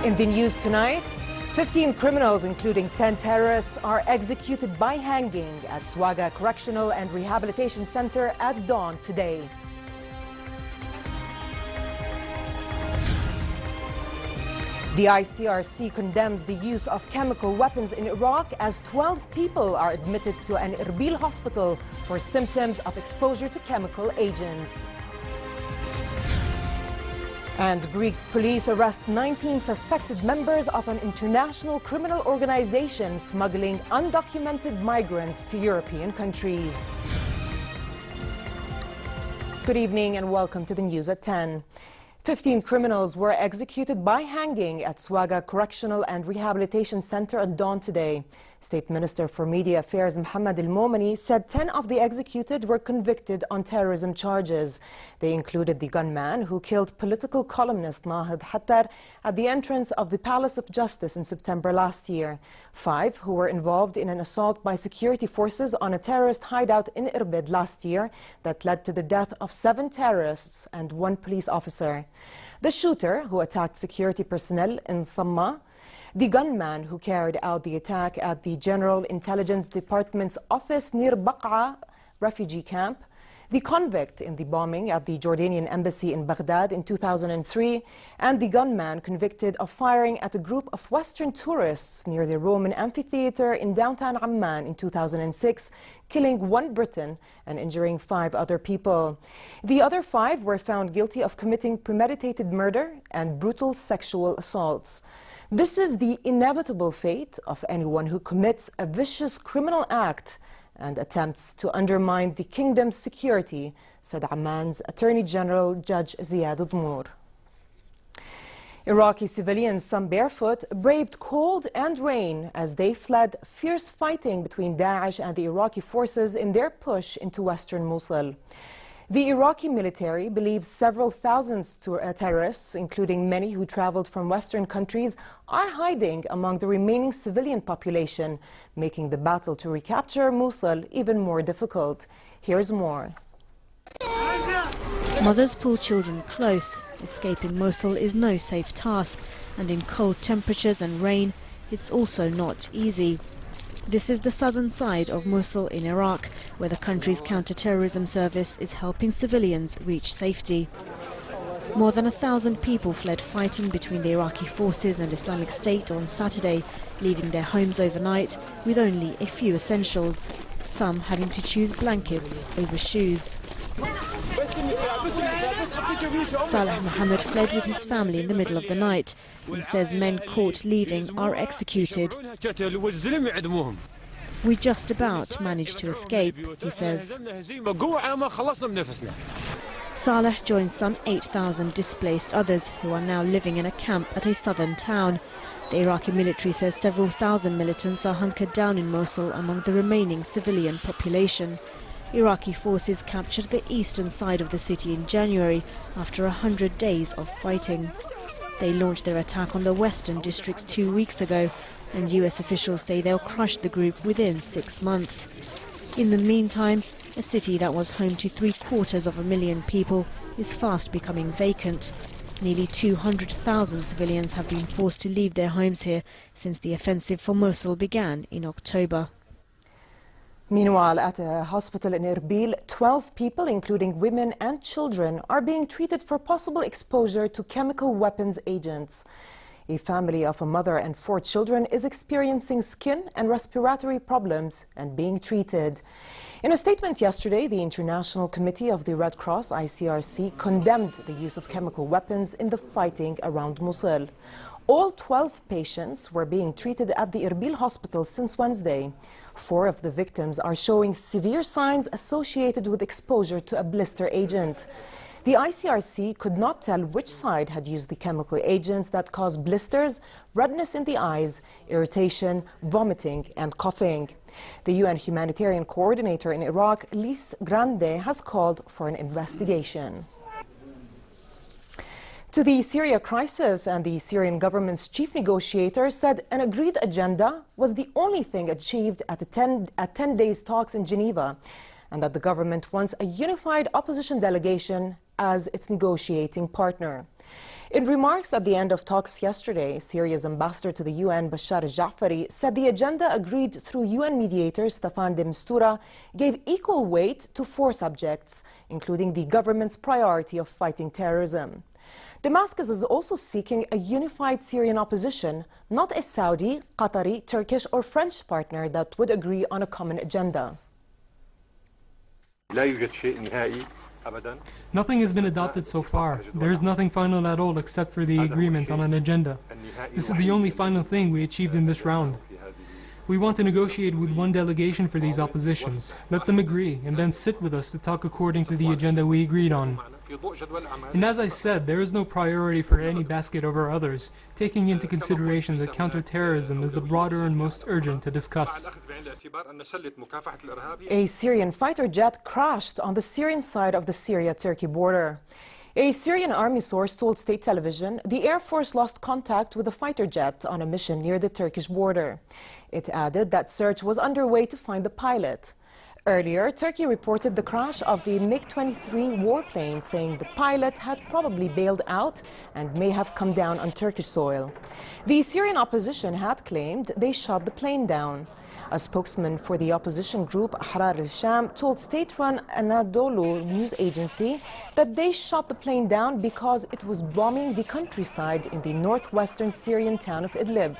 In the news tonight, 15 criminals, including 10 terrorists, are executed by hanging at Swaga Correctional and Rehabilitation Center at dawn today. The ICRC condemns the use of chemical weapons in Iraq as 12 people are admitted to an Erbil hospital for symptoms of exposure to chemical agents. And Greek police arrest 19 suspected members of an international criminal organization smuggling undocumented migrants to European countries. Good evening and welcome to the news at 10. 15 criminals were executed by hanging at Swaga Correctional and Rehabilitation Center at dawn today. State Minister for Media Affairs Mohammed Al-Momani said 10 of the executed were convicted on terrorism charges. They included the gunman who killed political columnist Nahid Hattar at the entrance of the Palace of Justice in September last year. 5 who were involved in an assault by security forces on a terrorist hideout in Irbid last year that led to the death of 7 terrorists and 1 police officer. The shooter who attacked security personnel in Samma, the gunman who carried out the attack at the General Intelligence Department's office near Baqa refugee camp, the convict in the bombing at the Jordanian embassy in Baghdad in 2003, and the gunman convicted of firing at a group of Western tourists near the Roman amphitheater in downtown Amman in 2006, killing 1 Briton and injuring 5 other people. The other 5 were found guilty of committing premeditated murder and brutal sexual assaults. This is the inevitable fate of anyone who commits a vicious criminal act and attempts to undermine the kingdom's security, said Amman's Attorney General Judge Ziad Dmour. Iraqi civilians, some barefoot, braved cold and rain as they fled fierce fighting between Daesh and the Iraqi forces in their push into western Mosul. The Iraqi military believes several thousand terrorists, including many who traveled from Western countries, are hiding among the remaining civilian population, making the battle to recapture Mosul even more difficult. Here's more. Mothers pull children close. Escaping Mosul is no safe task, and in cold temperatures and rain, it's also not easy. This is the southern side of Mosul in Iraq, where the country's counter-terrorism service is helping civilians reach safety. More than 1,000 people fled fighting between the Iraqi forces and Islamic State on Saturday, leaving their homes overnight with only a few essentials, some having to choose blankets over shoes. Saleh Mohammed fled with his family in the middle of the night and says men caught leaving are executed. We just about managed to escape, he says. Saleh joins some 8,000 displaced others who are now living in a camp at a southern town. The Iraqi military says several thousand militants are hunkered down in Mosul among the remaining civilian population. Iraqi forces captured the eastern side of the city in January after 100 days of fighting. They launched their attack on the western districts 2 weeks ago, and US officials say they'll crush the group within 6 months. In the meantime, a city that was home to 750,000 people is fast becoming vacant. Nearly 200,000 civilians have been forced to leave their homes here since the offensive for Mosul began in October. Meanwhile, at a hospital in Erbil, 12 people, including women and children, are being treated for possible exposure to chemical weapons agents. A family of a mother and 4 children is experiencing skin and respiratory problems and being treated. In a statement yesterday, the International Committee of the Red Cross, ICRC, condemned the use of chemical weapons in the fighting around Mosul. All 12 patients were being treated at the Erbil hospital since Wednesday. 4 of the victims are showing severe signs associated with exposure to a blister agent. The ICRC could not tell which side had used the chemical agents that cause blisters, redness in the eyes, irritation, vomiting, and coughing. The UN humanitarian coordinator in Iraq, Lise Grande, has called for an investigation. To the Syria crisis, and the Syrian government's chief negotiator said an agreed agenda was the only thing achieved at 10 days talks in Geneva, and that the government wants a unified opposition delegation as its negotiating partner. In remarks at the end of talks yesterday, Syria's ambassador to the UN, Bashar al-Ja'fari, said the agenda agreed through UN mediator Staffan de Mistura gave equal weight to 4 subjects, including the government's priority of fighting terrorism. Damascus is also seeking a unified Syrian opposition, not a Saudi, Qatari, Turkish or French partner that would agree on a common agenda. Nothing has been adopted so far. There is nothing final at all except for the agreement on an agenda. This is the only final thing we achieved in this round. We want to negotiate with one delegation for these oppositions. Let them agree and then sit with us to talk according to the agenda we agreed on. And as I said, there is no priority for any basket over others, taking into consideration that counterterrorism is the broader and most urgent to discuss. A Syrian fighter jet crashed on the Syrian side of the Syria-Turkey border. A Syrian army source told state television the Air Force lost contact with a fighter jet on a mission near the Turkish border. It added that search was underway to find the pilot. Earlier, Turkey reported the crash of the MiG-23 warplane, saying the pilot had probably bailed out and may have come down on Turkish soil. The Syrian opposition had claimed they shot the plane down. A spokesman for the opposition group Ahrar al-Sham told state-run Anadolu news agency that they shot the plane down because it was bombing the countryside in the northwestern Syrian town of Idlib.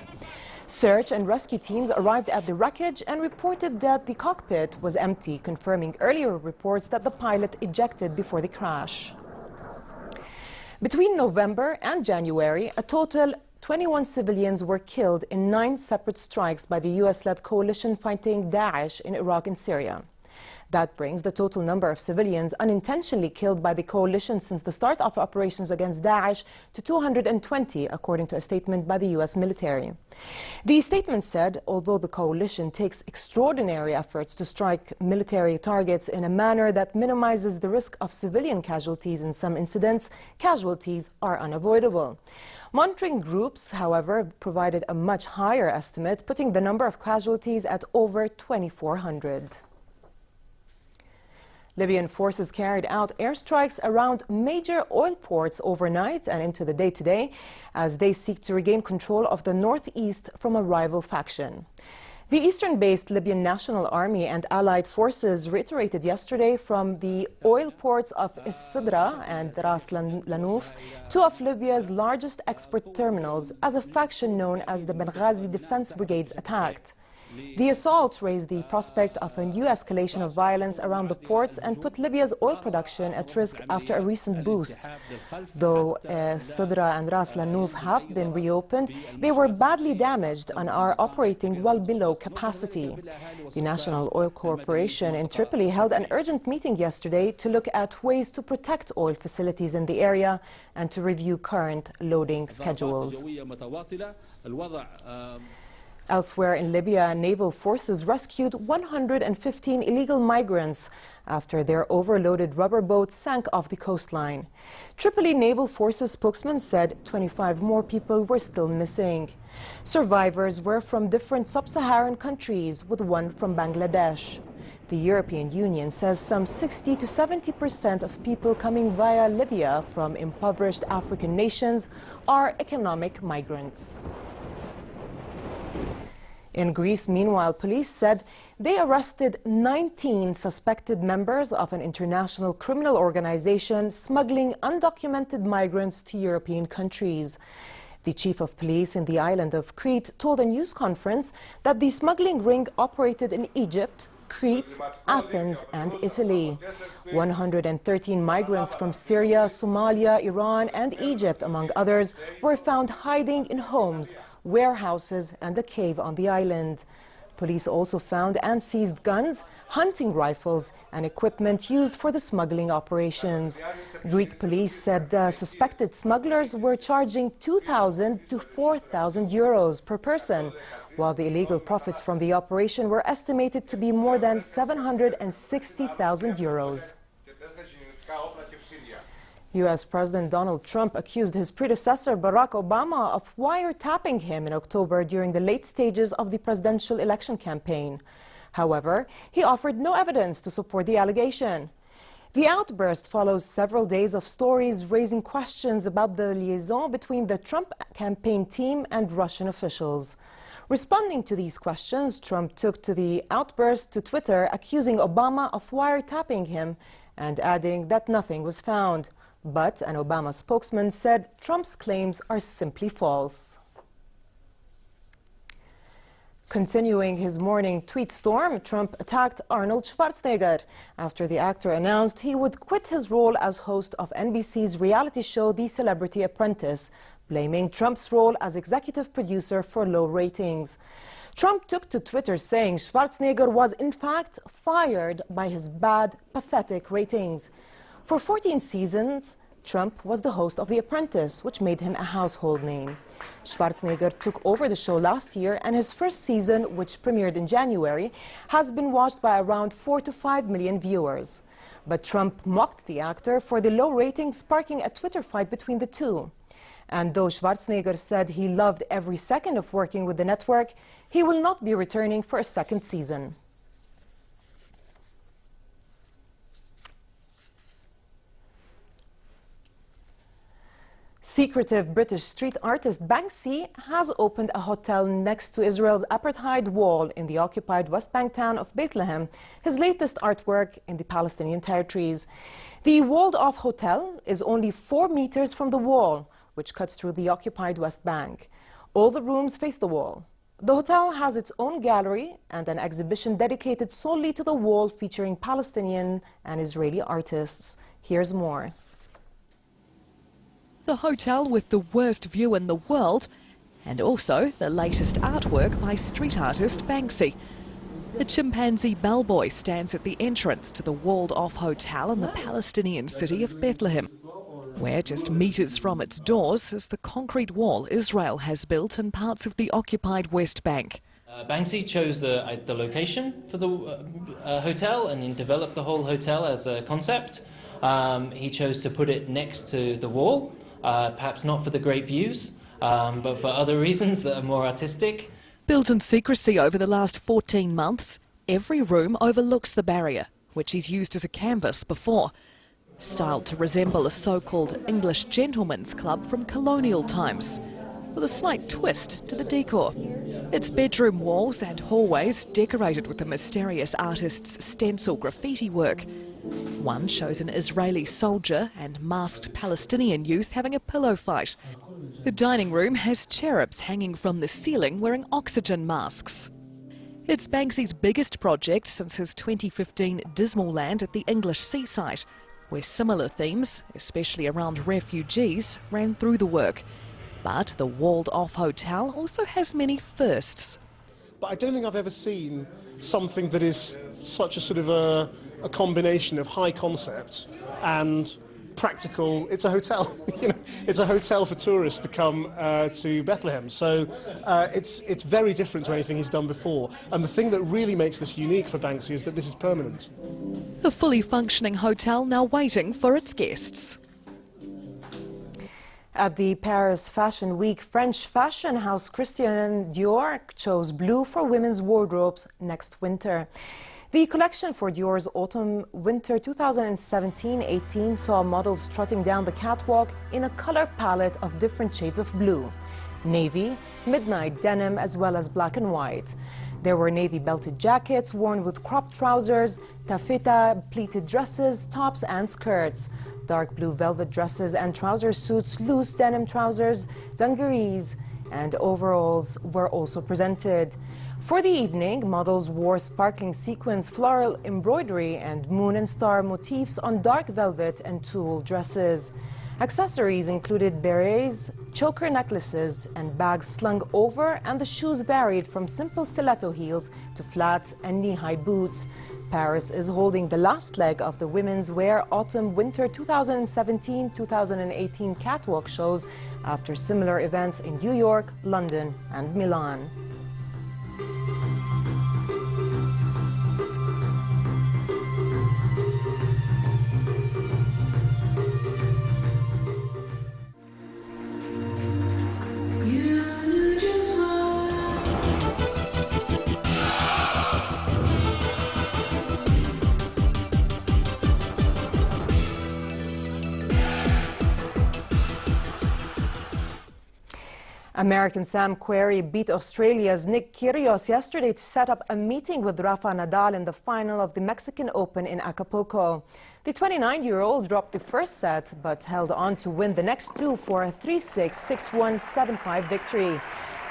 Search and rescue teams arrived at the wreckage and reported that the cockpit was empty, confirming earlier reports that the pilot ejected before the crash. Between November and January, a total 21 civilians were killed in 9 separate strikes by the US-led coalition fighting Daesh in Iraq and Syria. That brings the total number of civilians unintentionally killed by the coalition since the start of operations against Daesh to 220, according to a statement by the US military. The statement said, although the coalition takes extraordinary efforts to strike military targets in a manner that minimizes the risk of civilian casualties in some incidents, casualties are unavoidable. Monitoring groups, however, provided a much higher estimate, putting the number of casualties at over 2,400. Libyan forces carried out airstrikes around major oil ports overnight and into the day today as they seek to regain control of the northeast from a rival faction. The eastern-based Libyan National Army and allied forces reiterated yesterday from the oil ports of Sidra and Ras Lanouf, 2 of Libya's largest export terminals, as a faction known as the Benghazi Defense Brigades attacked. The assaults raised the prospect of a new escalation of violence around the ports and put Libya's oil production at risk after a recent boost. Though Sidra and Ras Lanouf have been reopened, they were badly damaged and are operating well below capacity. The National Oil Corporation in Tripoli held an urgent meeting yesterday to look at ways to protect oil facilities in the area and to review current loading schedules. Elsewhere in Libya, naval forces rescued 115 illegal migrants after their overloaded rubber boat sank off the coastline. Tripoli Naval Forces spokesman said 25 more people were still missing. Survivors were from different sub-Saharan countries, with one from Bangladesh. The European Union says some 60 to 70% of people coming via Libya from impoverished African nations are economic migrants. In Greece, meanwhile, police said they arrested 19 suspected members of an international criminal organization smuggling undocumented migrants to European countries. The chief of police in the island of Crete told a news conference that the smuggling ring operated in Egypt, Crete, Athens and Italy. 113 migrants from Syria, Somalia, Iran and Egypt, among others, were found hiding in homes, warehouses and a cave on the island. Police also found and seized guns, hunting rifles and equipment used for the smuggling operations. Greek police said the suspected smugglers were charging 2,000 to 4,000 euros per person, while the illegal profits from the operation were estimated to be more than 760,000 euros. U.S. President Donald Trump accused his predecessor Barack Obama of wiretapping him in October during the late stages of the presidential election campaign. However, he offered no evidence to support the allegation. The outburst follows several days of stories raising questions about the liaison between the Trump campaign team and Russian officials. Responding to these questions, Trump took to the outburst to Twitter, accusing Obama of wiretapping him and adding that nothing was found. But an Obama spokesman said Trump's claims are simply false. Continuing his morning tweet storm, Trump attacked Arnold Schwarzenegger after the actor announced he would quit his role as host of NBC's reality show The Celebrity Apprentice, blaming Trump's role as executive producer for low ratings. Trump took to Twitter saying Schwarzenegger was in fact fired by his bad, pathetic ratings. For 14 seasons, Trump was the host of The Apprentice, which made him a household name. Schwarzenegger took over the show last year, and his first season, which premiered in January, has been watched by around 4 to 5 million viewers. But Trump mocked the actor for the low ratings, sparking a Twitter fight between the two. And though Schwarzenegger said he loved every second of working with the network, he will not be returning for a second season. Secretive British street artist Banksy has opened a hotel next to Israel's apartheid wall in the occupied West Bank town of Bethlehem, his latest artwork in the Palestinian territories. The walled-off hotel is only 4 meters from the wall, which cuts through the occupied West Bank. All the rooms face the wall. The hotel has its own gallery and an exhibition dedicated solely to the wall, featuring Palestinian and Israeli artists. Here's more. The hotel with the worst view in the world, and also the latest artwork by street artist Banksy. A chimpanzee bellboy stands at the entrance to the walled-off hotel in the Palestinian city of Bethlehem, where just metres from its doors is the concrete wall Israel has built in parts of the occupied West Bank. Banksy chose the location for the hotel and then developed the whole hotel as a concept. He chose to put it next to the wall. Perhaps not for the great views, but for other reasons that are more artistic. Built in secrecy over the last 14 months, every room overlooks the barrier, which he's used as a canvas before. Styled to resemble a so-called English gentleman's club from colonial times, with a slight twist to the decor. Its bedroom walls and hallways decorated with the mysterious artist's stencil graffiti work. One shows an Israeli soldier and masked Palestinian youth having a pillow fight. The dining room has cherubs hanging from the ceiling wearing oxygen masks. It's Banksy's biggest project since his 2015 Dismal Land at the English seaside, where similar themes, especially around refugees, ran through the work. But the walled-off hotel also has many firsts. But I don't think I've ever seen something that is such a sort of a combination of high concept and practical. It's a hotel, you know, it's a hotel for tourists to come to Bethlehem. So it's very different to anything he's done before. And the thing that really makes this unique for Banksy is that this is permanent. A fully functioning hotel now waiting for its guests. At the Paris Fashion Week, French fashion house Christian Dior chose blue for women's wardrobes next winter. The collection for Dior's autumn-winter 2017-18 saw models strutting down the catwalk in a color palette of different shades of blue: navy, midnight denim, as well as black and white. There were navy belted jackets worn with cropped trousers, taffeta pleated dresses, tops and skirts, dark blue velvet dresses and trouser suits, loose denim trousers, dungarees, and overalls were also presented. For the evening, models wore sparkling sequins, floral embroidery, and moon and star motifs on dark velvet and tulle dresses. Accessories included berets, choker necklaces, and bags slung over, and the shoes varied from simple stiletto heels to flat and knee-high boots. Paris is holding the last leg of the women's wear autumn-winter 2017-2018 catwalk shows after similar events in New York, London, and Milan. American Sam Querrey beat Australia's Nick Kyrgios yesterday to set up a meeting with Rafa Nadal in the final of the Mexican Open in Acapulco. The 29-year-old dropped the first set but held on to win the next two for a 3-6, 6-1, 7-5 victory.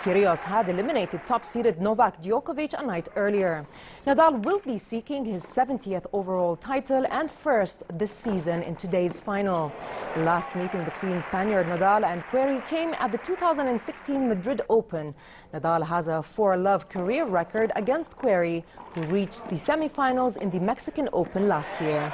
Kyrgios had eliminated top-seeded Novak Djokovic a night earlier. Nadal will be seeking his 70th overall title and first this season in today's final. The last meeting between Spaniard Nadal and Querrey came at the 2016 Madrid Open. Nadal has a 4-love career record against Querrey, who reached the semi-finals in the Mexican Open last year.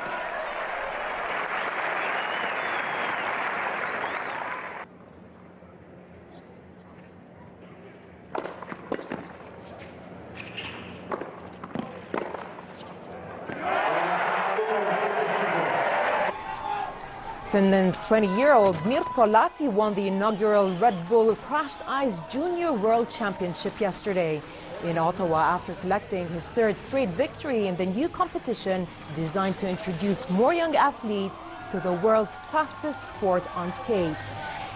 Finland's 20-year-old Mirko Lahti won the inaugural Red Bull Crashed Ice Junior World Championship yesterday in Ottawa after collecting his third straight victory in the new competition designed to introduce more young athletes to the world's fastest sport on skates.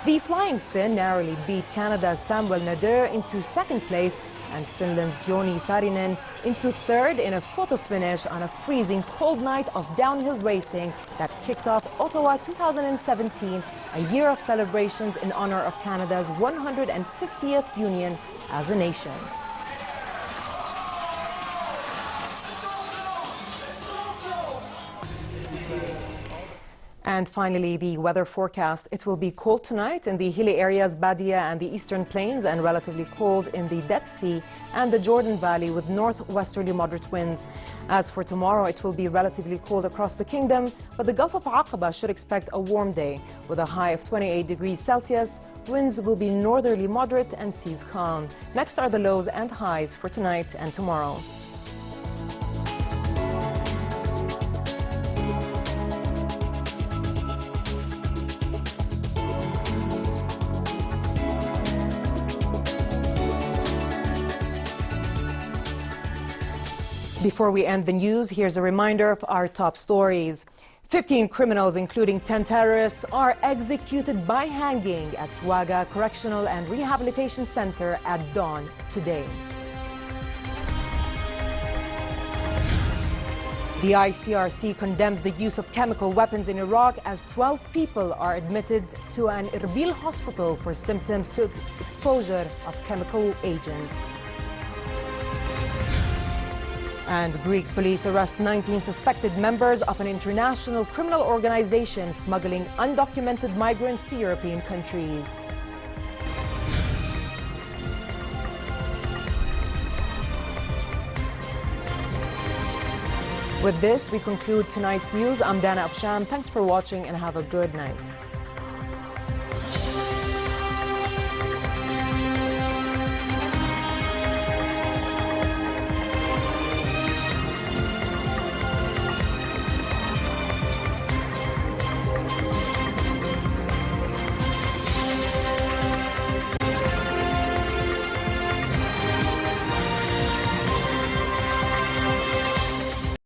The Flying Finn narrowly beat Canada's Samuel Nader into second place and Finland's Joni Saarinen into third in a photo finish on a freezing cold night of downhill racing that kicked off Ottawa 2017, a year of celebrations in honor of Canada's 150th union as a nation. And finally, the weather forecast. It will be cold tonight in the hilly areas, Badia and the eastern plains, and relatively cold in the Dead Sea and the Jordan Valley with northwesterly moderate winds. As for tomorrow, it will be relatively cold across the kingdom, but the Gulf of Aqaba should expect a warm day with a high of 28 degrees Celsius. Winds will be northerly moderate and seas calm. Next are the lows and highs for tonight and tomorrow. Before we end the news, here's a reminder of our top stories. 15 criminals, including 10 terrorists, are executed by hanging at Swaga Correctional and Rehabilitation Center at dawn today. The ICRC condemns the use of chemical weapons in Iraq as 12 people are admitted to an Erbil hospital for symptoms to exposure of chemical agents. And Greek police arrest 19 suspected members of an international criminal organization smuggling undocumented migrants to European countries. With this, we conclude tonight's news. I'm Dana Absham. Thanks for watching and have a good night.